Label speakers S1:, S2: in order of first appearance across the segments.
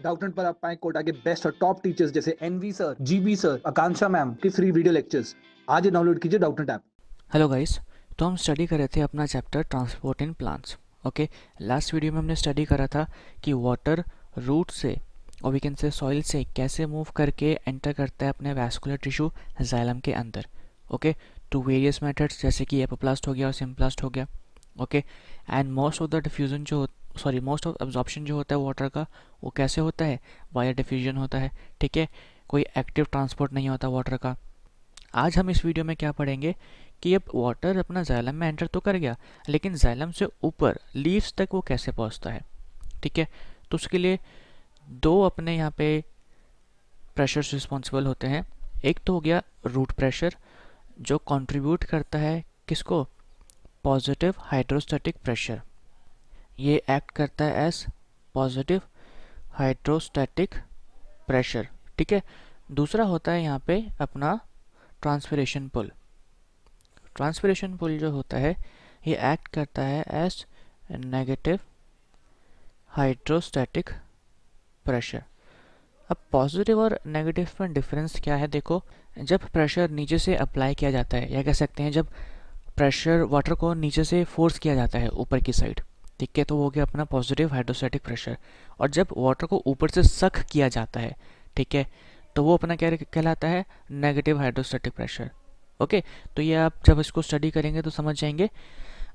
S1: Doubtnut पर आप पाएं कोटा के बेस्ट और टॉप टीचर्स जैसे एनवी सर, जीबी सर, आकांक्षा मैम की फ्री वीडियो लेक्चर्स। आज ही डाउनलोड कीजिए डाउटनेट ऐप।
S2: Hello guys. तो हम स्टडी कर रहे थे अपना chapter transport in plants. Okay, last video में हमने स्टडी करा था कि वाटर रूट से और वी कैन से सॉइल से कैसे मूव करके एंटर करता है अपने वैस्कुलर टिश्यू जाइलम के अंदर। ओके, टू वेरियस मेथड्स जैसे कि एपोप्लास्ट हो गया और सिम्प्लास्ट हो गया। Okay, and most of the diffusion most of absorption जो होता है वाटर का वो कैसे होता है, वाया डिफ्यूजन होता है। ठीक है, कोई एक्टिव ट्रांसपोर्ट नहीं होता वाटर का। आज हम इस वीडियो में क्या पढ़ेंगे कि अब वाटर अपना जाइलम में एंटर तो कर गया, लेकिन जाइलम से ऊपर लीव्स तक वो कैसे पहुंचता है। ठीक है, तो उसके लिए दो अपने यहाँ पे प्रेशर्स रिस्पॉन्सिबल होते हैं। एक तो हो गया रूट प्रेशर जो कंट्रीब्यूट करता है किसको, पॉजिटिव हाइड्रोस्टैटिक प्रेशर। ये एक्ट करता है एज पॉजिटिव हाइड्रोस्टैटिक प्रेशर। ठीक है, दूसरा होता है यहाँ पे अपना ट्रांसपिरेशन पुल। ट्रांसपिरेशन पुल जो होता है ये एक्ट करता है एज नेगेटिव हाइड्रोस्टैटिक प्रेशर। अब पॉजिटिव और नेगेटिव में डिफरेंस क्या है, देखो, जब प्रेशर नीचे से अप्लाई किया जाता है या कह सकते हैं जब प्रेशर वाटर को नीचे से फोर्स किया जाता है ऊपर की साइड, ठीक है, तो वो हो गया अपना पॉजिटिव हाइड्रोस्टैटिक प्रेशर। और जब वाटर को ऊपर से सक किया जाता है, ठीक है, तो वो अपना क्या कहलाता है, नेगेटिव हाइड्रोस्टैटिक प्रेशर। ओके, तो ये आप जब इसको स्टडी करेंगे तो समझ जाएंगे।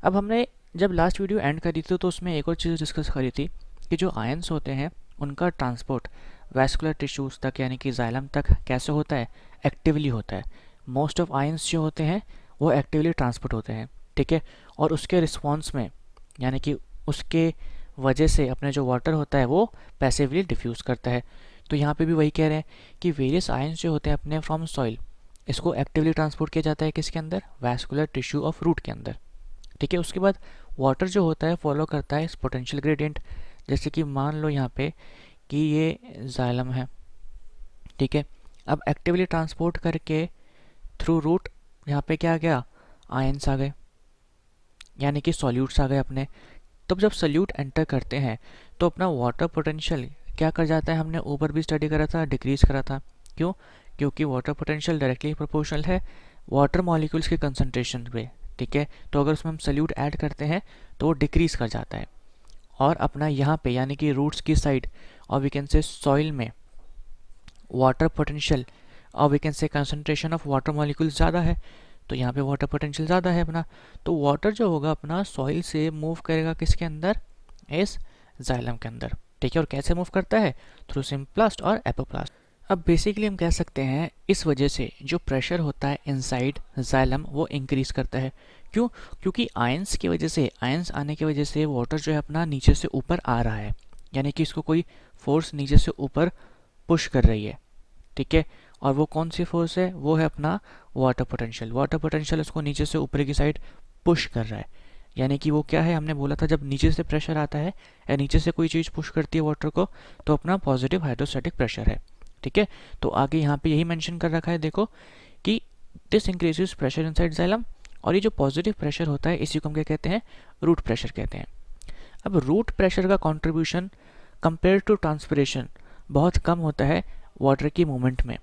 S2: अब हमने जब लास्ट वीडियो एंड करी थी तो उसमें एक और चीज़ डिस्कस करी थी कि जो आयंस होते हैं उनका ट्रांसपोर्ट वैस्कुलर टिश्यूज़ तक यानी कि जाइलम तक कैसे होता है, एक्टिवली होता है। मोस्ट ऑफ आयंस जो होते हैं वो एक्टिवली ट्रांसपोर्ट होते हैं। ठीक है, और उसके रिस्पॉन्स में यानी कि उसके वजह से अपने जो वाटर होता है वो पैसिवली डिफ्यूज़ करता है। तो यहाँ पे भी वही कह रहे हैं कि वेरियस आयंस जो होते हैं अपने फ्रॉम सॉइल, इसको एक्टिवली ट्रांसपोर्ट किया जाता है किसके अंदर, वैस्कुलर टिश्यू ऑफ रूट के अंदर। ठीक है, उसके बाद वाटर जो होता है फॉलो करता है इस पोटेंशियल ग्रेडियंट। जैसे कि मान लो यहाँ पे कि ये जाइलम है, ठीक है, अब एक्टिवली ट्रांसपोर्ट करके थ्रू रूट यहाँ पे क्या आ गया, आयंस आ गए यानी कि सॉल्यूट्स आ गए अपने। तब जब सॉल्यूट एंटर करते हैं तो अपना वाटर पोटेंशियल क्या कर जाता है, हमने ऊपर भी स्टडी करा था, डिक्रीज करा था। क्यों, क्योंकि वाटर पोटेंशियल डायरेक्टली प्रोपोर्शनल है वाटर मॉलिक्यूल्स के कंसंट्रेशन पे। ठीक है, तो अगर उसमें हम सॉल्यूट ऐड करते हैं तो वो डिक्रीज कर जाता है। और अपना यहाँ पे यानी कि रूट्स की साइड और वी कैन से सॉइल में वाटर पोटेंशियल और we can say concentration of water molecules ज़्यादा है, तो यहाँ पे वाटर पोटेंशियल ज़्यादा है अपना। तो वाटर जो होगा अपना सॉइल से मूव करेगा किसके अंदर, इस जाइलम के अंदर। ठीक है, और कैसे मूव करता है, थ्रू सिम्प्लास्ट और एपोप्लास्ट। अब बेसिकली हम कह सकते हैं इस वजह से जो प्रेशर होता है इनसाइड जाइलम वो इंक्रीज करता है। क्यों, क्योंकि आयंस की वजह से, आयंस आने की वजह से वाटर जो है अपना नीचे से ऊपर आ रहा है, यानी कि इसको कोई फोर्स नीचे से ऊपर पुश कर रही है। ठीक है, और वो कौन सी फोर्स है, वो है अपना वाटर पोटेंशियल। वाटर पोटेंशियल उसको नीचे से ऊपर की साइड पुश कर रहा है। यानी कि वो क्या है, हमने बोला था जब नीचे से प्रेशर आता है या नीचे से कोई चीज़ पुश करती है वाटर को तो अपना पॉजिटिव हाइड्रोस्टैटिक प्रेशर है। ठीक है, तो आगे यहाँ पे यही मेंशन कर रखा है, देखो कि this increases pressure inside xylem. और ये जो पॉजिटिव प्रेशर होता है इसी को हम क्या कहते हैं, रूट प्रेशर कहते हैं। अब रूट प्रेशर का कंट्रीब्यूशन कंपेयर टू ट्रांसपिरेशन बहुत कम होता है वाटर की मूवमेंट में।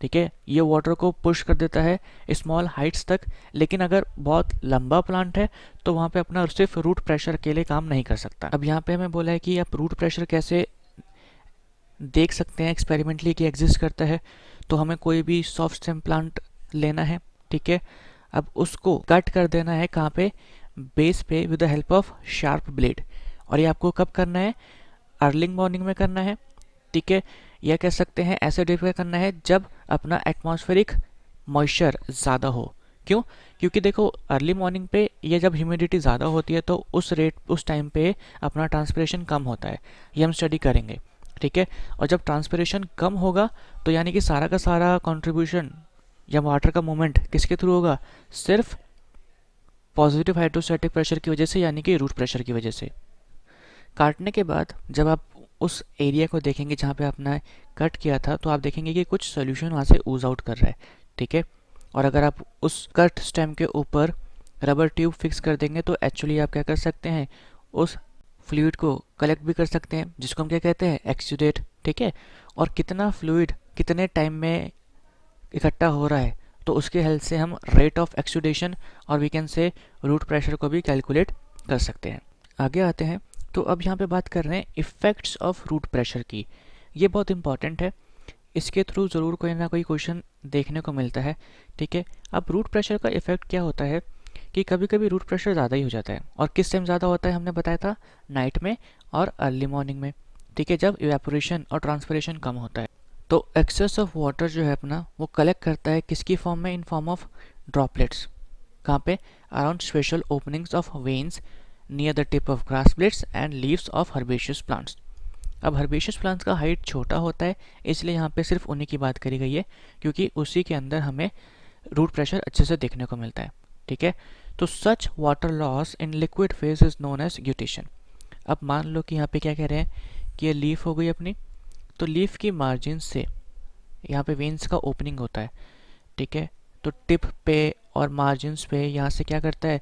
S2: ठीक है, ये वाटर को पुश कर देता है स्मॉल हाइट्स तक, लेकिन अगर बहुत लंबा प्लांट है तो वहाँ पे अपना सिर्फ रूट प्रेशर अकेले काम नहीं कर सकता। अब यहाँ पे हमें बोला है कि आप रूट प्रेशर कैसे देख सकते हैं एक्सपेरिमेंटली कि एग्जिस्ट करता है। तो हमें कोई भी सॉफ्ट स्टेम प्लांट लेना है, ठीक है, अब उसको कट कर देना है कहाँ पे, बेस पे with the help of sharp blade. और ये आपको कब करना है, अर्ली मॉर्निंग में करना है। ठीक है, या कह सकते हैं ऐसे डे पे करना है जब अपना एटमॉस्फेरिक मॉइस्चर ज़्यादा हो। क्यों, क्योंकि देखो अर्ली मॉर्निंग पे ये जब ह्यूमिडिटी ज़्यादा होती है तो उस टाइम पे अपना ट्रांसपिरेशन कम होता है, ये हम स्टडी करेंगे। ठीक है, और जब ट्रांसपिरेशन कम होगा तो यानी कि सारा का सारा कंट्रीब्यूशन या वाटर का मूवमेंट किसके थ्रू होगा, सिर्फ पॉजिटिव हाइड्रोस्टैटिक प्रेशर की वजह से यानी कि रूट प्रेशर की वजह से। काटने के बाद जब आप उस एरिया को देखेंगे जहाँ पे आपने कट किया था तो आप देखेंगे कि कुछ सोल्यूशन वहाँ से ऊज आउट कर रहा है। ठीक है, और अगर आप उस कट स्टेम के ऊपर रबर ट्यूब फिक्स कर देंगे तो एक्चुअली आप क्या कर सकते हैं, उस फ्लूइड को कलेक्ट भी कर सकते हैं, जिसको हम क्या कहते हैं, एक्सुडेट ठीक है, और कितना फ्लूइड कितने टाइम में इकट्ठा हो रहा है, तो उसके हेल्प से हम रेट ऑफ एक्सुडेशन और we can say root pressure को भी कैलकुलेट कर सकते हैं। आगे आते हैं, तो अब यहाँ पे बात कर रहे हैं इफ़ेक्ट्स ऑफ रूट प्रेशर की। ये बहुत इंपॉर्टेंट है, इसके थ्रू ज़रूर कोई ना कोई क्वेश्चन देखने को मिलता है। ठीक है, अब रूट प्रेशर का इफ़ेक्ट क्या होता है कि कभी कभी रूट प्रेशर ज़्यादा ही हो जाता है, और किस टाइम ज़्यादा होता है हमने बताया था, नाइट में और अर्ली मॉर्निंग में। ठीक है, जब इवेपोरेशन और ट्रांसपिरेशन कम होता है, तो एक्सेस ऑफ वाटर जो है अपना वो कलेक्ट करता है किसकी फॉर्म में, इन फॉर्म ऑफ ड्रॉपलेट्स। कहाँ पे, around special openings of veins near the tip of grass blades and leaves of herbaceous plants. अब हर्बेशियस प्लांट्स का हाइट छोटा होता है, इसलिए यहाँ पे सिर्फ उन्हीं की बात करी गई है, क्योंकि उसी के अंदर हमें रूट प्रेशर अच्छे से देखने को मिलता है। ठीक है, तो such water loss in liquid phase is known as guttation. अब मान लो कि यहाँ पे क्या कह रहे हैं कि ये लीफ हो गई अपनी, तो लीफ की मार्जिन से यहाँ पे वेन्स का ओपनिंग होता है। ठीक है, तो टिप पे और मार्जिन्स पे यहाँ से क्या करता है,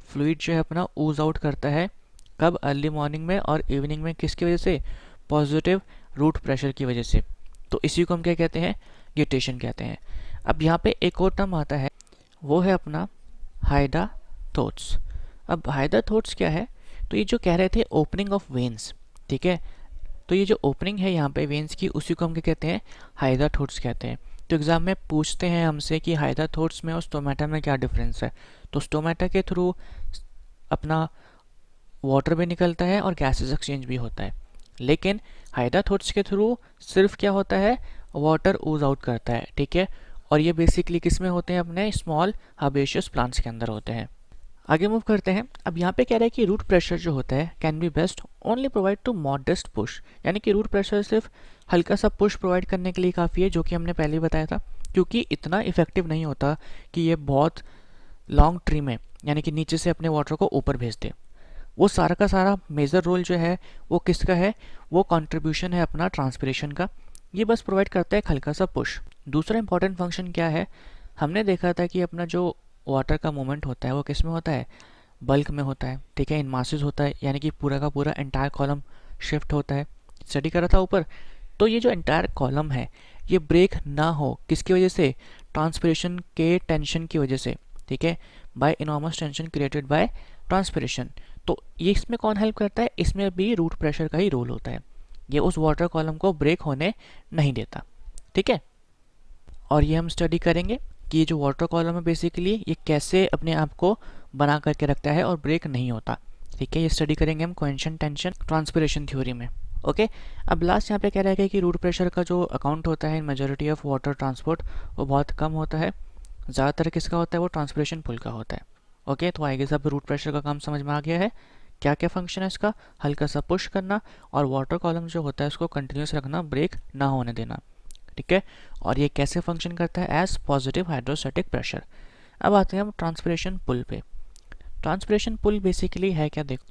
S2: फ्लूइड जो है अपना ऊज आउट करता है। कब, अर्ली मॉर्निंग में और इवनिंग में, किसकी वजह से, पॉजिटिव रूट प्रेशर की वजह से। तो इसी को हम क्या कहते हैं, ग्यूटेशन कहते हैं। अब यहाँ पे एक और टर्म आता है, वो है अपना हाइडाथोट्स। अब हाइडाथोट्स क्या है, तो ये जो कह रहे थे ओपनिंग ऑफ वेन्स, ठीक है, तो ये जो ओपनिंग है यहाँ पे वेन्स की, उसी को हम क्या कहते हैं, हाइडाथोट्स कहते हैं। तो एग्जाम में पूछते हैं हमसे कि हाइडाथोट्स में और स्टोमेटा में क्या डिफरेंस है, तो स्टोमेटा के थ्रू अपना वाटर भी निकलता है और गैसेस एक्सचेंज भी होता है, लेकिन हाइडाथोट्स के थ्रू सिर्फ क्या होता है, वाटर ऊज आउट करता है। ठीक है, और ये बेसिकली किस में होते हैं, अपने स्मॉल हर्बेशियस प्लांट्स के अंदर होते हैं। आगे मूव करते हैं। अब यहाँ पे कह रहा है कि रूट प्रेशर जो होता है can be best only provide to modest push, यानी कि रूट प्रेशर सिर्फ हल्का सा पुश प्रोवाइड करने के लिए काफ़ी है, जो कि हमने पहले ही बताया था, क्योंकि इतना इफेक्टिव नहीं होता कि ये बहुत लॉन्ग ट्री में, यानी कि नीचे से अपने वाटर को ऊपर भेज दे। वो सारा का सारा मेजर रोल जो है वो किसका है, वो कंट्रीब्यूशन है अपना ट्रांसपिरेशन का। ये बस प्रोवाइड करता है एक हल्का सा पुश। दूसरा इंपॉर्टेंट फंक्शन क्या है, हमने देखा था कि अपना जो वाटर का मूवमेंट होता है वो किस में होता है, बल्क में होता है। ठीक है, इन मासेस होता है, यानी कि पूरा का पूरा एंटायर कॉलम शिफ्ट होता है। स्टडी करा था ऊपर, तो ये जो एंटायर कॉलम है ये ब्रेक ना हो, किसकी वजह से, ट्रांसपिरेशन के टेंशन की वजह से। ठीक है, by enormous tension created by transpiration. तो ये इसमें कौन हेल्प करता है, इसमें भी रूट प्रेशर का ही रोल होता है। ये उस वाटर कॉलम को ब्रेक होने नहीं देता। ठीक है, और ये हम स्टडी करेंगे कि ये जो वाटर कॉलम है बेसिकली ये कैसे अपने आप को बना करके रखता है और ब्रेक नहीं होता। ठीक है, ये स्टडी करेंगे हम कोहेरेंट टेंशन ट्रांसपिरेशन थ्योरी में। ओके, अब लास्ट यहाँ पे कह रहा है कि रूट प्रेशर का जो अकाउंट होता है इन मेजॉरिटी ऑफ वाटर ट्रांसपोर्ट वो बहुत कम होता है, ज़्यादातर किसका होता है, वो ट्रांसपिरेशन पुल का होता है। ओके, तो आगे सब रूट प्रेशर का काम समझ में आ गया है, क्या क्या फंक्शन है इसका, हल्का सा पुश करना और वाटर कॉलम जो होता है उसको कंटिन्यूस रखना, ब्रेक ना होने देना। ठीक है, और ये कैसे फंक्शन करता है, एज पॉजिटिव हाइड्रोस्टैटिक प्रेशर। अब आते हैं हम ट्रांसपिरेशन पुल पे। ट्रांसपिरेशन पुल बेसिकली है क्या, देखो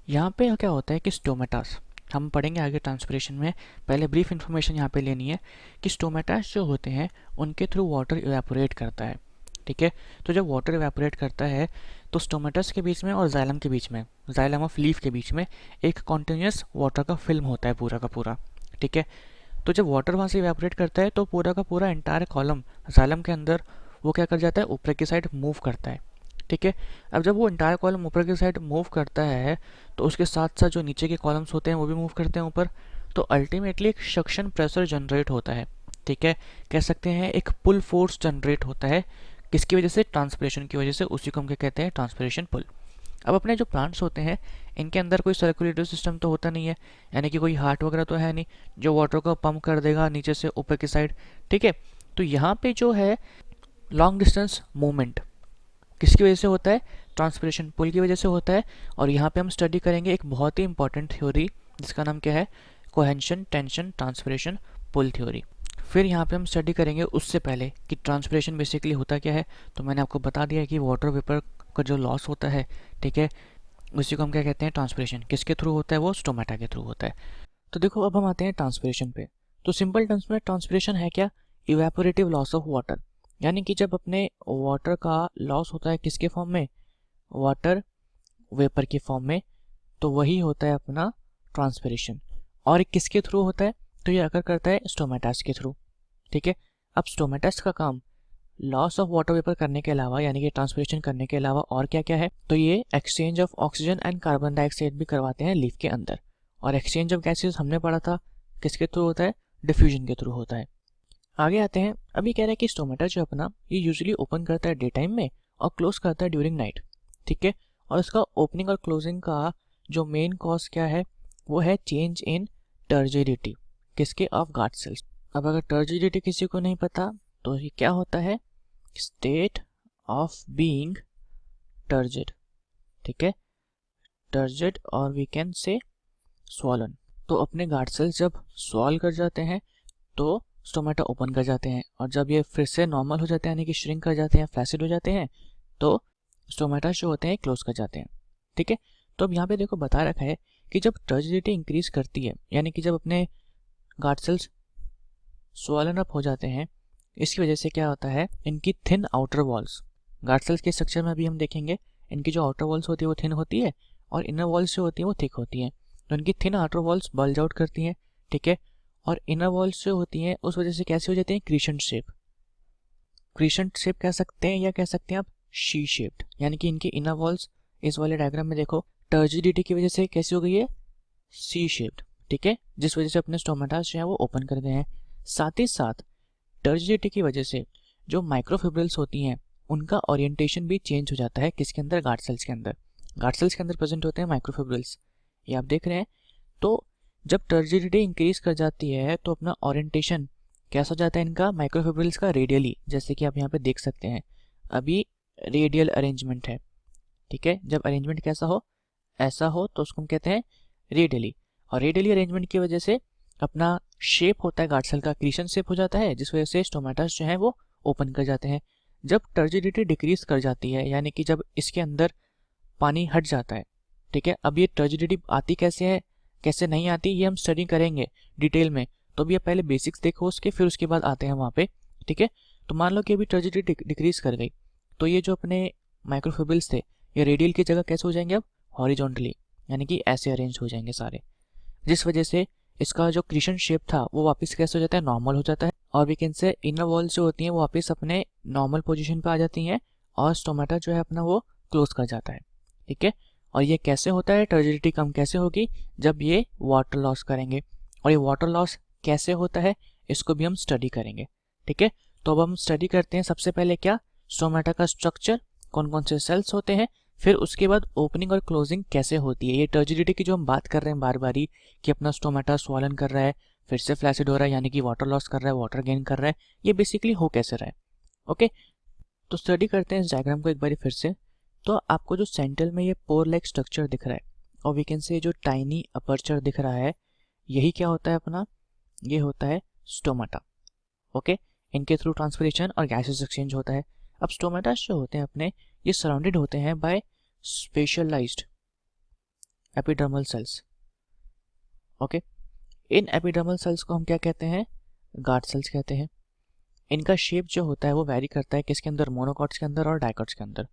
S2: यहाँ पे क्या होता है कि स्टोमेटास, हम पढ़ेंगे आगे ट्रांसपिरेशन में, पहले ब्रीफ इन्फॉर्मेशन यहाँ पे लेनी है कि स्टोमेटास जो होते हैं उनके थ्रू वाटर इवेपोरेट करता है। ठीक है, तो जब वाटर इवेपोरेट करता है तो स्टोमेटस के बीच में और जाइलम के बीच में, जाइलम ऑफ लीफ के बीच में एक कॉन्टिन्यूस वाटर का फिल्म होता है पूरा का पूरा। ठीक है, तो जब वाटर वहाँ से इवेपोरेट करता है तो पूरा का पूरा एंटायर कॉलम जाइलम के अंदर वो क्या कर जाता है, ऊपर की साइड मूव करता है। ठीक है, अब जब वो एंटायर कॉलम ऊपर की साइड मूव करता है तो उसके साथ साथ जो नीचे के कॉलम्स होते हैं वो भी मूव करते हैं ऊपर, तो अल्टीमेटली एक सक्शन प्रेशर जनरेट होता है। ठीक है, कह सकते हैं एक पुल फोर्स जनरेट होता है, किसकी वजह से, ट्रांसपिरेशन की वजह से, उसी को हम क्या कहते हैं, ट्रांसपिरेशन पुल। अब अपने जो प्लांट्स होते हैं इनके अंदर कोई सर्कुलेटरी सिस्टम तो होता नहीं है, यानी कि कोई हार्ट वगैरह तो है नहीं जो वाटर को पंप कर देगा नीचे से ऊपर की साइड। ठीक है, तो यहाँ पे जो है लॉन्ग डिस्टेंस मूवमेंट किसकी वजह से होता है, ट्रांसपिरेशन पुल की वजह से होता है। और यहाँ पे हम स्टडी करेंगे एक बहुत ही इंपॉर्टेंट थ्योरी जिसका नाम क्या है, coherent tension transpiration pull theory. फिर यहाँ पे हम स्टडी करेंगे उससे पहले कि ट्रांसपिरेशन बेसिकली होता क्या है, तो मैंने आपको बता दिया कि वाटर वेपर का जो लॉस होता है, ठीक है, उसी को हम क्या कहते हैं, ट्रांसपिरेशन। किसके थ्रू होता है, वो स्टोमेटा के थ्रू होता है। तो देखो अब हम आते हैं ट्रांसपिरेशन पे। तो सिंपल टर्म्स में ट्रांसपिरेशन है क्या, इवेपोरेटिव लॉस ऑफ वाटर, यानी कि जब अपने वाटर का लॉस होता है किसके फॉर्म में, वाटर वेपर के फॉर्म में, तो वही होता है अपना ट्रांसपिरेशन। और किसके थ्रू होता है, तो ये अगर करता है स्टोमेटास के थ्रू। ठीक है, अब स्टोमेटास का काम लॉस ऑफ वाटर वेपर करने के अलावा यानी कि ट्रांसपिरेशन करने के अलावा और क्या क्या है, तो ये exchange of oxygen and carbon dioxide भी करवाते हैं लीफ के अंदर। और एक्सचेंज ऑफ गैसेस हमने पढ़ा था किसके थ्रू होता है, डिफ्यूजन के थ्रू होता है। आगे आते हैं, अभी कह रहे हैं कि स्टोमेटा जो अपना ये यूजुअली ओपन करता है डे टाइम में और क्लोज करता है ड्यूरिंग नाइट। ठीक है, और इसका ओपनिंग और क्लोजिंग का जो मेन कॉज क्या है वो है चेंज इन टर्जिडिटी किसके, ऑफ गार्ड सेल्स। अब अगर टर्जिडिटी किसी को नहीं पता तो ये क्या होता है, स्टेट ऑफ बीइंग टर्जिड। ठीक है, टर्जिड और वी कैन से स्वॉलन। तो अपने गार्ड सेल्स जब स्वॉल कर जाते हैं तो स्टोमेटा ओपन कर जाते हैं, और जब ये फिर से नॉर्मल हो जाते हैं यानी कि श्रिंक कर जाते हैं, फ्लैसिड हो जाते हैं, तो स्टोमेटा जो होते हैं क्लोज कर जाते हैं। ठीक है, तो अब यहाँ पे देखो बता रखा है कि जब टर्जिडिटी इंक्रीज करती है यानी कि जब अपने गार्ड सेल्स स्वॉलन अप हो जाते हैं, इसकी वजह से क्या होता है, इनकी thin outer walls, guard cells के स्ट्रक्चर में अभी हम देखेंगे इनकी जो आउटर वॉल्स होती है वो थिन होती है और इनर वॉल्स जो होती है वो थिक होती हैं। तो इनकी thin outer walls bulge out करती हैं। ठीक है, और इनर वॉल्स जो होती हैं उस वजह से कैसे हो जाती हैं, क्रीसेंट शेप। क्रीसेंट शेप कह सकते हैं या कह सकते हैं आप शी शेप्ड, यानी कि इनकी इनर वॉल्स इस वाले डायग्राम में देखो टर्जिडिटी की वजह से कैसी हो गई है, सी शेप्ड। ठीक है, जिस वजह से अपने स्टोमेटा जो है वो ओपन कर गए हैं। साथ ही साथ टर्जिडिटी की वजह से जो माइक्रोफिब्रिल्स होती हैं उनका ओरिएंटेशन भी चेंज हो जाता है किसके अंदर, गार्ड सेल्स के अंदर। गार्ड सेल्स के अंदर प्रेजेंट होते हैं माइक्रोफिब्रिल्स, ये आप देख रहे हैं। तो जब टर्जिडिटी इंक्रीज कर जाती है तो अपना ओरिएंटेशन कैसा हो जाता है इनका, माइक्रोफिब्रिल्स का रेडियली, जैसे कि आप यहाँ पे देख सकते हैं अभी रेडियल अरेंजमेंट है। ठीक है, जब अरेंजमेंट कैसा हो, ऐसा हो तो उसको हम कहते हैं रेडियली। और रेडियली अरेंजमेंट की वजह से अपना शेप होता है गार्ड सेल का, क्रीशन शेप हो जाता है, जिस वजह से स्टोमेटास जो है वो ओपन कर जाते हैं। जब टर्जिडिटी डिक्रीज कर जाती है यानी कि जब इसके अंदर पानी हट जाता है, ठीक है, अब ये टर्जिडिटी आती कैसे है कैसे नहीं आती ये हम स्टडी करेंगे डिटेल में, तो अभी आप पहले बेसिक्स देखो उसके, फिर उसके बाद आते हैं वहाँ पे। ठीक है, तो मान लो कि अभी टर्जिडिटी डिक्रीज कर गई तो ये जो अपने माइक्रोफिब्रिल्स थे ये रेडियल की जगह कैसे हो जाएंगे, अब हॉरिजॉन्टली, यानी कि ऐसे अरेंज हो जाएंगे सारे, जिस वजह से इसका जो क्रीशन शेप था वो वापस कैसे हो जाता है, नॉर्मल हो जाता है। और we can say inner walls जो होती हैं वो वापस अपने नॉर्मल पोजीशन पे आ जाती हैं और स्टोमेटा जो है अपना वो क्लोज कर जाता है। ठीक है, और ये कैसे होता है, टर्जिडिटी कम कैसे होगी, जब ये वाटर लॉस करेंगे, और ये वाटर लॉस कैसे होता है इसको भी हम स्टडी करेंगे। ठीक है, तो अब हम स्टडी करते हैं सबसे पहले क्या, स्टोमेटा का स्ट्रक्चर, कौन कौन से सेल्स होते हैं, फिर उसके बाद ओपनिंग और क्लोजिंग कैसे होती है। ये टर्जिडिटी की जो हम बात कर रहे हैं बार बारी कि अपना स्टोमेटा स्वॉलन कर रहा है, फिर से फ्लैसिड हो रहा है यानी कि वाटर लॉस कर रहा है, वाटर गेन कर रहा है, ये बेसिकली हो कैसे रहा है। ओके, तो स्टडी करते हैं इस डायग्राम को एक बार फिर से। तो आपको जो सेंटर में ये पोर लाइक स्ट्रक्चर दिख रहा है और वी कैन से जो टाइनी अपर्चर दिख रहा है, यही क्या होता है अपना, ये होता है स्टोमेटा। ओके, इनके थ्रू ट्रांसपिरेशन और गैसेस एक्सचेंज होता है। अब स्टोमेटा जो होते हैं अपने, ये सराउंडेड होते हैं by specialized epidermal cells. Okay, इन एपिडर्मल सेल्स को हम क्या कहते हैं, गार्ड सेल्स कहते हैं। इनका शेप जो होता है वो वैरी करता है किसके अंदर, मोनोकॉट्स के अंदर और डाइकॉट्स के अंदर।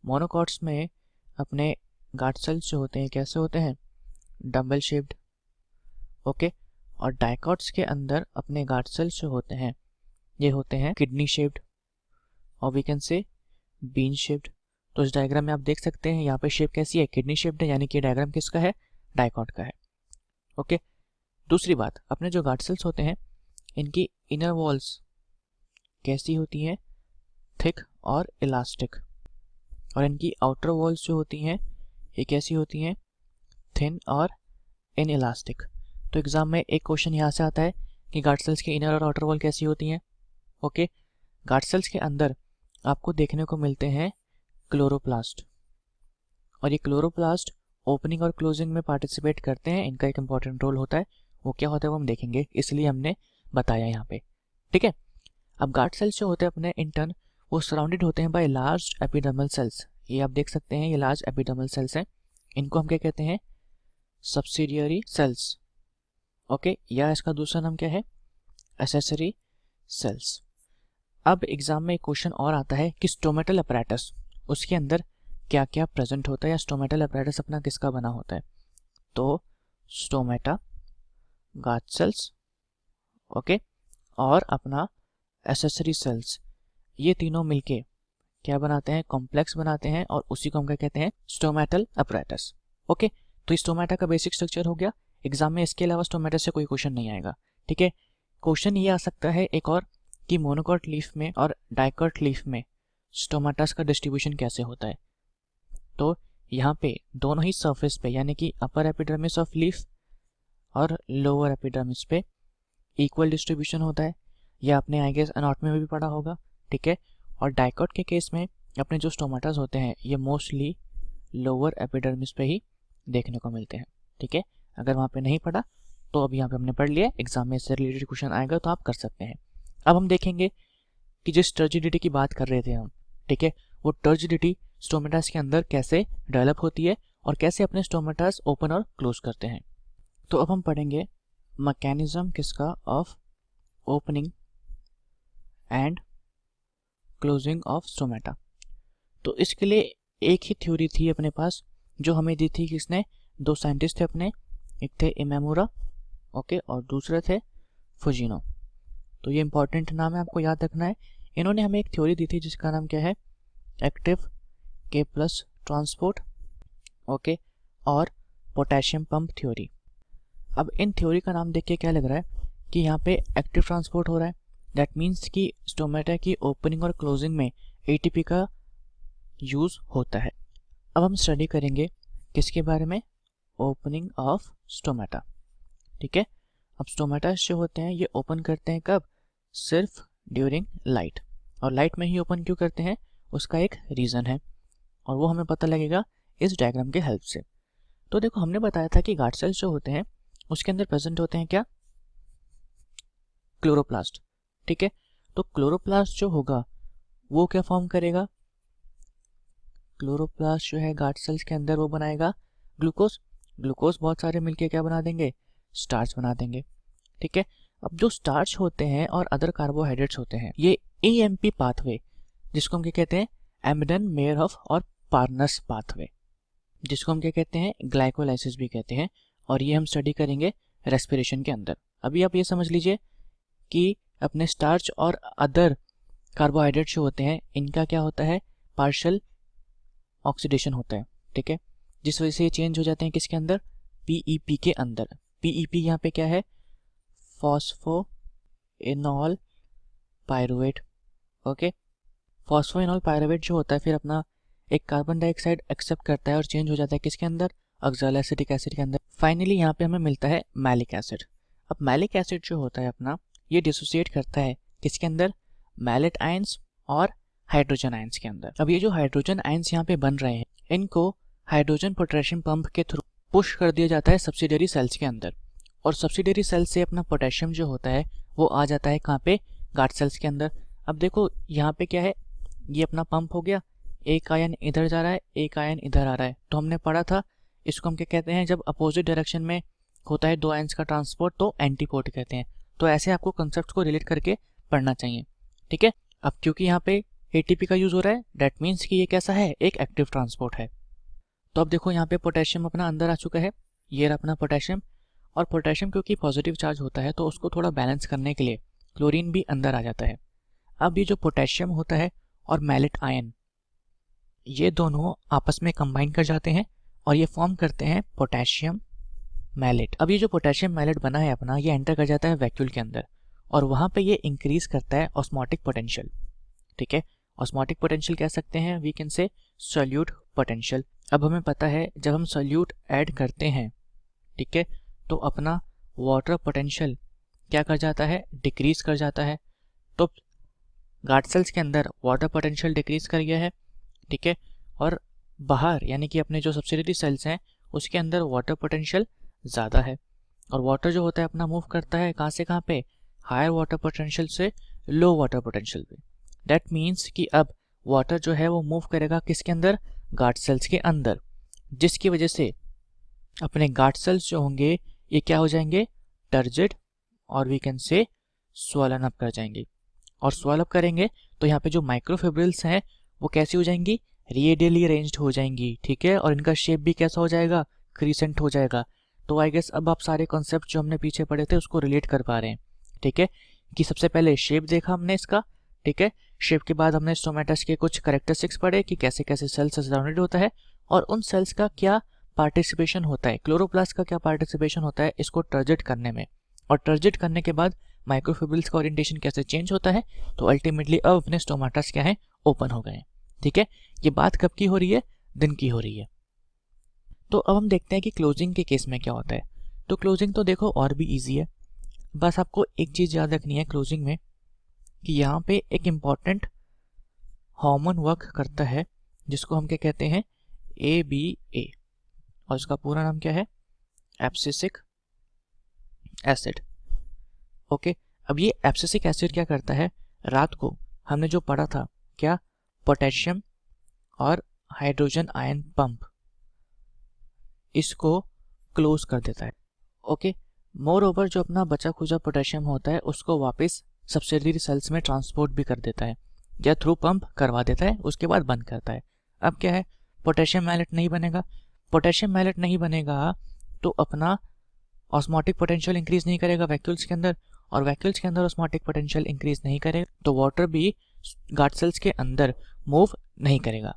S2: मोनोकॉट्स में अपने गार्ड सेल्स जो होते हैं कैसे होते हैं, डम्बल शेप्ड। ओके, और डाइकॉट्स के अंदर अपने गार्ड सेल्स जो होते हैं ये होते हैं किडनी शेप्ड और we can say bean shaped. तो इस डायग्राम में आप देख सकते हैं यहाँ पे शेप कैसी है, किडनी शेप्ड है, यानी कि डायग्राम किसका है, डाइकॉट का है। ओके, दूसरी बात, अपने जो गार्ड सेल्स होते हैं इनकी इनर वॉल्स कैसी होती हैं, थिक और इलास्टिक, और इनकी आउटर वॉल्स जो होती हैं ये कैसी होती हैं, थिन और इन इलास्टिक। तो एग्जाम में एक क्वेश्चन यहाँ से आता है कि गार्ड सेल्स की इनर और आउटर वॉल कैसी होती हैं। ओके, गार्ड सेल्स के अंदर आपको देखने को मिलते हैं क्लोरोप्लास्ट, और ये क्लोरोप्लास्ट ओपनिंग और क्लोजिंग में पार्टिसिपेट करते हैं, इनका एक इंपॉर्टेंट रोल होता है। वो क्या होता है वो हम देखेंगे, इसलिए हमने बताया यहाँ पे। ठीक है, अब गार्ड सेल्स जो होते हैं अपने इंटर्न वो सराउंडेड होते हैं बाय लार्ज एपिडर्मल सेल्स। ये आप देख सकते हैं ये लार्ज एपिडर्मल सेल्स हैं, इनको हम क्या कहते हैं, सब्सिडियरी सेल्स। ओके, या इसका दूसरा नाम क्या है, एसेसरी सेल्स। अब एग्जाम में एक क्वेश्चन और आता है कि स्टोमेटल अपैरेटस, उसके अंदर क्या क्या प्रेजेंट होता है, या स्टोमेटल अपैरेटस अपना किसका बना होता है। तो स्टोमेटा, गार्ड सेल्स ओके, और अपना एसेसरी सेल्स, ये तीनों मिलके क्या बनाते हैं, कॉम्प्लेक्स बनाते हैं, और उसी को हम क्या कहते हैं, स्टोमेटल अपरेटस। ओके, तो स्टोमेटा का बेसिक स्ट्रक्चर हो गया। एग्जाम में इसके अलावा स्टोमेटा से कोई क्वेश्चन नहीं आएगा, ठीक है। क्वेश्चन ये आ सकता है एक और कि मोनोकॉट लीफ में और डाइकॉट लीफ में स्टोमेटास का डिस्ट्रीब्यूशन कैसे होता है। तो यहाँ पे दोनों ही सरफेस पे, यानी कि अपर एपिडर्मिस ऑफ लीफ और लोअर एपिडर्मिस पे इक्वल डिस्ट्रीब्यूशन होता है। यह आपने आई गेस एनाटॉमी में भी पढ़ा होगा, ठीक है। और डाइकॉट के केस में अपने जो स्टोमेटास होते हैं ये मोस्टली लोअर एपिडर्मिस पे ही देखने को मिलते हैं, ठीक है। अगर वहाँ पे नहीं पढ़ा तो अब यहाँ पे हमने पढ़ लिया, एग्जाम में इससे रिलेटेड क्वेश्चन आएगा तो आप कर सकते हैं। अब हम देखेंगे कि जिस टर्जिडिटी की बात कर रहे थे हम, ठीक है, वो टर्जिडिटी स्टोमेटास के अंदर कैसे डेवलप होती है और कैसे अपने स्टोमेटास ओपन और क्लोज करते हैं। तो अब हम पढ़ेंगे मैकेनिज्म किसका, of opening and closing of stomata. तो इसके लिए एक ही थ्योरी थी अपने पास जो हमें दी थी, किसने, दो साइंटिस्ट थे अपने, एक थे इमेमुरा, ओके, और दूसरे थे फुजिनो। तो ये इंपॉर्टेंट नाम है, आपको याद रखना है। इन्होंने हमें एक थ्योरी दी थी जिसका नाम क्या है, एक्टिव के प्लस ट्रांसपोर्ट, ओके, और पोटेशियम पंप थ्योरी। अब इन थ्योरी का नाम देख के क्या लग रहा है कि यहाँ पे एक्टिव ट्रांसपोर्ट हो रहा है, दैट मीन्स कि स्टोमेटा की ओपनिंग और क्लोजिंग में एटीपी का यूज़ होता है। अब हम स्टडी करेंगे किसके बारे में, ओपनिंग ऑफ स्टोमेटा, ठीक है। अब स्टोमेटा जो होते हैं ये ओपन करते हैं कब, सिर्फ ड्यूरिंग लाइट। और लाइट में ही ओपन क्यों करते हैं, उसका एक रीज़न है और वो हमें पता लगेगा इस डायग्राम के हेल्प से। तो देखो, हमने बताया था कि गार्ड सेल्स जो होते हैं उसके अंदर प्रेजेंट होते हैं क्या, क्लोरोप्लास्ट, ठीक है। तो क्लोरोप्लास्ट जो होगा वो क्या फॉर्म करेगा, क्लोरोप्लास्ट जो है गार्ड सेल्स के अंदर वो बनाएगा ग्लूकोज। ग्लूकोज बहुत सारे मिलके क्या बना देंगे, स्टार्च बना देंगे, ठीक है। अब जो स्टार्च होते हैं और अदर कार्बोहाइड्रेट्स होते हैं, ये एएमपी पाथवे, जिसको हम क्या कहते हैं, एम्बडन मेयरहोफ और पार्नस पाथवे, जिसको हम क्या कहते हैं, ग्लाइकोलाइसिस भी कहते हैं। और ये हम स्टडी करेंगे रेस्पिरेशन के अंदर। अभी आप ये समझ लीजिए कि अपने स्टार्च और अदर कार्बोहाइड्रेट जो होते हैं इनका क्या होता है, पार्शियल ऑक्सीडेशन होता है, ठीक है, जिस वजह से ये चेंज हो जाते हैं किसके अंदर, पीईपी के अंदर। पीईपी यहाँ पे क्या है, phosphoenol pyruvate, okay. Phosphoenol pyruvate जो होता है फिर अपना एक कार्बन डाइऑक्साइड एक्सेप्ट करता है और चेंज हो जाता है किसके अंदर, ऑक्सैलोएसिटिक एसिड के अंदर। फाइनली यहाँ पे हमें मिलता है मैलिक एसिड। अब मैलिक एसिड जो होता है अपना, ये डिसोसिएट करता है किसके अंदर, मैलेट आयंस और हाइड्रोजन आयंस के अंदर। अब ये जो हाइड्रोजन आयंस यहाँ पे बन रहे हैं इनको हाइड्रोजन पोटेशियम पंप के थ्रू पुश कर दिया जाता है सब्सिडियरी सेल्स के अंदर, और सब्सिडियरी सेल्स से अपना पोटेशियम जो होता है वो आ जाता है कहाँ पे, गार्ड सेल्स के अंदर। अब देखो यहाँ पे क्या है, ये अपना पंप हो गया, एक आयन इधर जा रहा है, एक आयन इधर आ रहा है। तो हमने पढ़ा था इसको हम क्या कहते हैं, जब अपोजिट डायरेक्शन में होता है दो आयंस का ट्रांसपोर्ट तो एंटीपोर्ट कहते हैं। तो ऐसे आपको कंसेप्ट को रिलेट करके पढ़ना चाहिए, ठीक है। अब क्योंकि यहाँ पे एटीपी का यूज़ हो रहा है, डेट मीन्स कि ये कैसा है, एक एक्टिव ट्रांसपोर्ट है। तो अब देखो यहाँ पे पोटेशियम अपना अंदर आ चुका है, ये रहा अपना पोटेशियम। और पोटेशियम क्योंकि पॉजिटिव चार्ज होता है तो उसको थोड़ा बैलेंस करने के लिए क्लोरीन भी अंदर आ जाता है। अब ये जो पोटेशियम होता है और मैलेट आयन, ये दोनों आपस में कंबाइन कर जाते हैं और ये फॉर्म करते हैं पोटेशियम मैलेट। अब ये जो पोटेशियम मैलेट बना है अपना, ये एंटर कर जाता है वैक्यूल के अंदर और वहाँ पे ये इंक्रीज करता है ऑस्मोटिक पोटेंशियल, ठीक है। ऑस्मोटिक पोटेंशियल कह सकते हैं, we can say solute potential. अब हमें पता है जब हम सॉल्यूट ऐड करते हैं, ठीक है, तो अपना वाटर पोटेंशियल क्या कर जाता है, डिक्रीज कर जाता है। तो गार्ड सेल्स के अंदर वाटर पोटेंशियल डिक्रीज कर गया है, ठीक है, और बाहर यानी कि अपने जो सब्सिडियरी सेल्स हैं उसके अंदर वाटर पोटेंशियल ज़्यादा है। और वाटर जो होता है अपना मूव करता है कहाँ से कहाँ पे, हायर वाटर पोटेंशियल से लो वाटर पोटेंशियल पे। दैट मीन्स कि अब वाटर जो है वो मूव करेगा किसके अंदर, गार्ड सेल्स के अंदर, जिसकी वजह से अपने गार्ड सेल्स जो होंगे ये क्या हो जाएंगे, टर्जिड, और we can say swollen up कर जाएंगे। और स्वल अप करेंगे तो यहाँ पे जो माइक्रोफिब्रिल्स हैं वो कैसी हो जाएंगी, रेडियली अरेंज्ड हो जाएंगी, ठीक है। और इनका शेप भी कैसा हो जाएगा, क्रीसेंट हो जाएगा। तो आई गेस अब आप सारे कॉन्सेप्ट जो हमने पीछे पढ़े थे उसको रिलेट कर पा रहे हैं, ठीक है, कि सबसे पहले शेप देखा हमने इसका, ठीक है, शेप के बाद हमने स्टोमेटस के कुछ कैरेक्टरिस्टिक्स पढ़े कि कैसे कैसे सेल्स से सराउंडेड होता है और उन सेल्स का क्या पार्टिसिपेशन होता है, क्लोरोप्लास्ट का क्या पार्टिसिपेशन होता है इसको टर्जिट करने में, और टर्जिट करने के बाद माइक्रोफिब्रिल्स का ओरिएंटेशन कैसे चेंज होता है, तो अल्टीमेटली अब अपने स्टोमेटास क्या है, ओपन हो गए हैं। ठीक है, ये बात कब की हो रही है, दिन की हो रही है। तो अब हम देखते हैं कि क्लोजिंग के केस में क्या होता है। तो क्लोजिंग तो देखो और भी ईजी है, बस आपको एक चीज़ याद रखनी है क्लोजिंग में कि यहाँ पे एक इम्पॉर्टेंट हार्मोन वर्क करता है जिसको हम क्या कहते हैं, ABA, और इसका पूरा नाम क्या है, एब्सिसिक एसिड। ओके, अब ये एब्सिसिक एसिड क्या करता है, रात को हमने जो पढ़ा था क्या, पोटेशियम और हाइड्रोजन आयन पंप, इसको क्लोज कर देता है। ओके, मोर ओवर जो अपना बचा खुचा पोटेशियम होता है उसको वापस सब्सिडियरी सेल्स में ट्रांसपोर्ट भी कर देता है या थ्रू पंप करवा देता है, उसके बाद बंद करता है। अब क्या है, पोटेशियम मैलेट नहीं बनेगा, पोटेशियम मैलेट नहीं बनेगा तो अपना ऑस्मोटिक पोटेंशियल इंक्रीज नहीं करेगा वैक्यूल्स के अंदर, और वैक्यूल्स के अंदर ऑस्मोटिक पोटेंशियल इंक्रीज नहीं करेगा तो वाटर भी गार्ड सेल्स के अंदर मूव नहीं करेगा।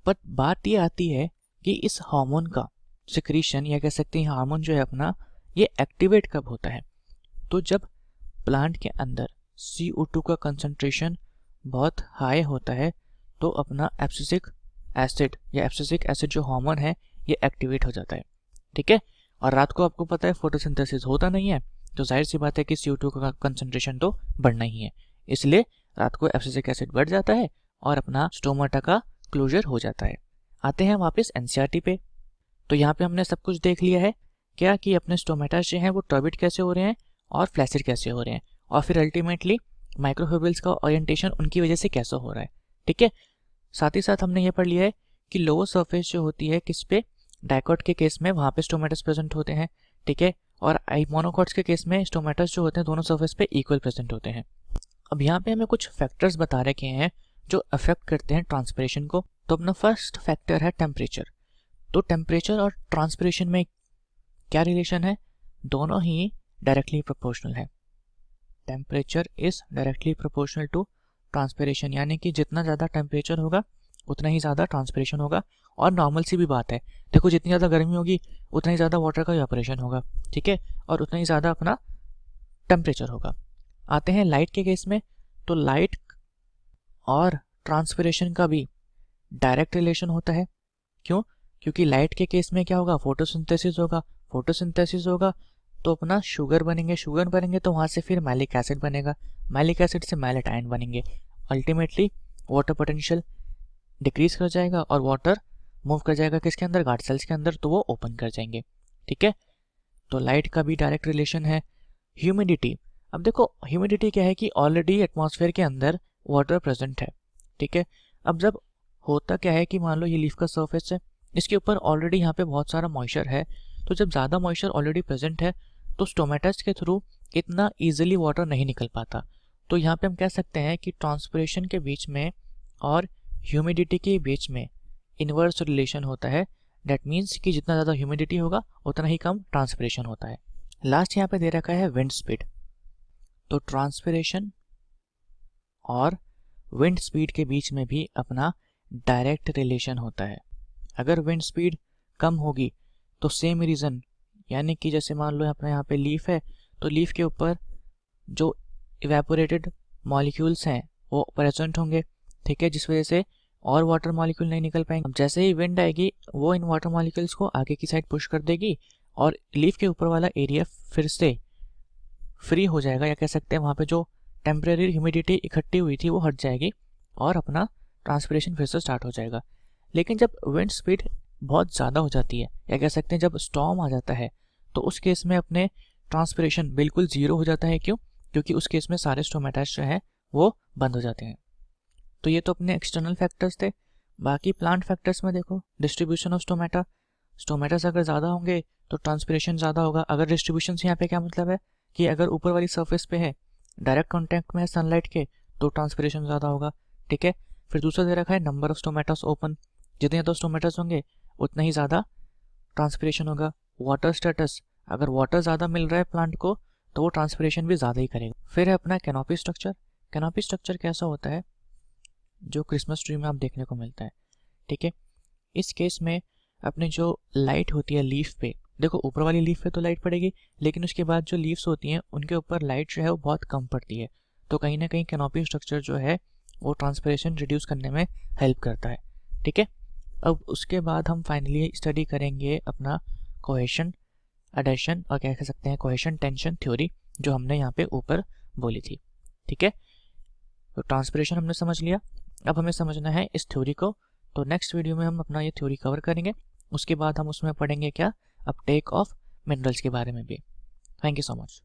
S2: बट बात ये आती है कि इस हार्मोन का सिक्रीशन या कह सकते हैं हार्मोन जो है अपना, ये एक्टिवेट कब होता है, तो जब प्लांट के अंदर CO2 का कंसंट्रेशन बहुत हाई होता है तो अपना एब्सिसिक एसिड या एब्सिसिक एसिड जो हार्मोन है ये एक्टिवेट हो जाता है। ठीक है, और रात को आपको पता है फोटोसिंथेसिस होता नहीं है तो जाहिर सी बात है कि CO2 का कंसंट्रेशन तो बढ़ना ही है, इसलिए रात को एब्सिसिक एसिड बढ़ जाता है और अपना स्टोमाटा का क्लोजर हो जाता है। आते हैं वापस NCERT पे। तो यहाँ पे हमने सब कुछ देख लिया है क्या कि अपने स्टोमेटा जो हैं वो टर्बिड कैसे हो रहे हैं और फ्लैसिड कैसे हो रहे हैं, और फिर अल्टीमेटली माइक्रोफिब्रिल्स का ओरिएंटेशन उनकी वजह से कैसे हो रहा है। ठीक है, साथ ही साथ हमने ये पढ़ लिया है कि लोअर सरफेस जो होती है किस पे, डाइकोट के केस में वहाँ पे स्टोमेटस प्रेजेंट होते हैं। ठीक है, और मोनोकॉट्स के केस में स्टोमेटस जो होते हैं दोनों सरफेस पे इक्वल प्रेजेंट होते हैं। अब यहाँ पे हमें कुछ फैक्टर्स बता रखे हैं जो अफेक्ट करते हैं ट्रांसपिरेशन को। तो अपना फर्स्ट फैक्टर है टेम्परेचर। तो टेम्परेचर और ट्रांसपिरेशन में क्या रिलेशन है, दोनों ही डायरेक्टली प्रोपोर्शनल है। Temperature is directly proportional to transpiration, यानी कि जितना ज़्यादा टेम्परेचर होगा उतना ही ज़्यादा ट्रांसपिरेशन होगा। और नॉर्मल सी भी बात है, देखो जितनी ज़्यादा गर्मी होगी उतना ही ज़्यादा वाटर का इवापोरेशन होगा, ठीक है, और उतना ही ज़्यादा अपना टेम्परेचर होगा। आते हैं लाइट के केस में। तो लाइट और ट्रांसपिरेशन का भी डायरेक्ट रिलेशन होता है। क्यों, क्योंकि लाइट के केस में क्या होगा, फोटोसिंथेसिस होगा, फोटोसिंथेसिस होगा तो अपना शुगर बनेंगे, शुगर बनेंगे तो वहाँ से फिर मैलिक एसिड बनेगा, मैलिक एसिड से मैलेट आयन बनेंगे, अल्टीमेटली वाटर पोटेंशियल डिक्रीज कर जाएगा और वाटर मूव कर जाएगा किसके अंदर, गार्ड सेल्स के अंदर, तो वो ओपन कर जाएंगे। ठीक है, तो लाइट का भी डायरेक्ट रिलेशन है। ह्यूमिडिटी, अब देखो ह्यूमिडिटी क्या है कि ऑलरेडी एटमॉस्फेयर के अंदर वाटर प्रेजेंट है। ठीक है, अब जब होता क्या है कि मान लो ये लीफ का सरफेस है, इसके ऊपर ऑलरेडी यहाँ पे बहुत सारा मॉइस्चर है, तो जब ज़्यादा मॉइस्चर ऑलरेडी प्रेजेंट है तो स्टोमेटस के थ्रू इतना ईजिली वाटर नहीं निकल पाता। तो यहाँ पे हम कह सकते हैं कि ट्रांसपिरेशन के बीच में और ह्यूमिडिटी के बीच में इन्वर्स रिलेशन होता है। डेट मीन्स कि जितना ज़्यादा ह्यूमिडिटी होगा उतना ही कम ट्रांसपिरेशन होता है। लास्ट यहाँ पे दे रखा है विंड स्पीड। तो ट्रांसपिरेशन और विंड स्पीड के बीच में भी अपना डायरेक्ट रिलेशन होता है। अगर विंड स्पीड कम होगी तो सेम रीज़न, यानी कि जैसे मान लो अपने यहाँ पे लीफ है तो लीफ के ऊपर जो इवेपोरेटेड मॉलिक्यूल्स हैं वो प्रेजेंट होंगे, ठीक है, जिस वजह से और वाटर मॉलिक्यूल नहीं निकल पाएंगे। अब जैसे ही विंड आएगी वो इन वाटर मॉलिक्यूल्स को आगे की साइड पुश कर देगी और लीफ के ऊपर वाला एरिया फिर से फ्री हो जाएगा, या कह सकते हैं वहाँ पे जो टेम्परेरी ह्यूमिडिटी इकट्ठी हुई थी वो हट जाएगी और अपना ट्रांसपिरेशन फिर से स्टार्ट हो जाएगा। लेकिन जब विंड स्पीड बहुत ज़्यादा हो जाती है, या कह सकते हैं जब स्टॉर्म आ जाता है, तो उस केस में अपने ट्रांसपिरेशन बिल्कुल ज़ीरो हो जाता है। क्यों, क्योंकि उस केस में सारे स्टोमेटास जो हैं वो बंद हो जाते हैं। तो ये तो अपने एक्सटर्नल फैक्टर्स थे। बाकी प्लांट फैक्टर्स में देखो, डिस्ट्रीब्यूशन ऑफ स्टोमेटा, स्टोमेटास अगर ज़्यादा होंगे तो ट्रांसपिरेशन ज़्यादा होगा। अगर डिस्ट्रीब्यूशन से यहाँ पे क्या मतलब है कि अगर ऊपर वाली सरफेस पे है, डायरेक्ट कॉन्टैक्ट में है सनलाइट के, तो ट्रांसपिरेशन ज़्यादा होगा। ठीक है, फिर दूसरा दे रखा है नंबर ऑफ स्टोमेटास ओपन, जितने ज़्यादा स्टोमेटास होंगे उतना ही ज़्यादा ट्रांसपिरेशन होगा। वाटर स्टेटस, अगर वाटर ज़्यादा मिल रहा है प्लांट को तो वो ट्रांसपिरेशन भी ज़्यादा ही करेगा। फिर है अपना कैनोपी स्ट्रक्चर। कैनोपी स्ट्रक्चर कैसा होता है, जो क्रिसमस ट्री में आप देखने को मिलता है, ठीक है। इस केस में अपनी जो लाइट होती है लीफ पे, देखो ऊपर वाली लीफ पे तो लाइट पड़ेगी, लेकिन उसके बाद जो लीव्स होती हैं उनके ऊपर लाइट जो है वो बहुत कम पड़ती है। तो कहीं ना कहीं कैनोपी स्ट्रक्चर जो है वो ट्रांसपिरेशन रिड्यूस करने में हेल्प करता है, ठीक है। अब उसके बाद हम फाइनली स्टडी करेंगे अपना कोहेशन, एडेशन और क्या कह सकते हैं कोहेशन टेंशन थ्योरी, जो हमने यहाँ पे ऊपर बोली थी, ठीक है। तो ट्रांसपिरेशन हमने समझ लिया, अब हमें समझना है इस थ्योरी को। तो नेक्स्ट वीडियो में हम अपना ये थ्योरी कवर करेंगे। उसके बाद हम उसमें पढ़ेंगे क्या, अपटेक ऑफ मिनरल्स के बारे में भी। Thank you so much.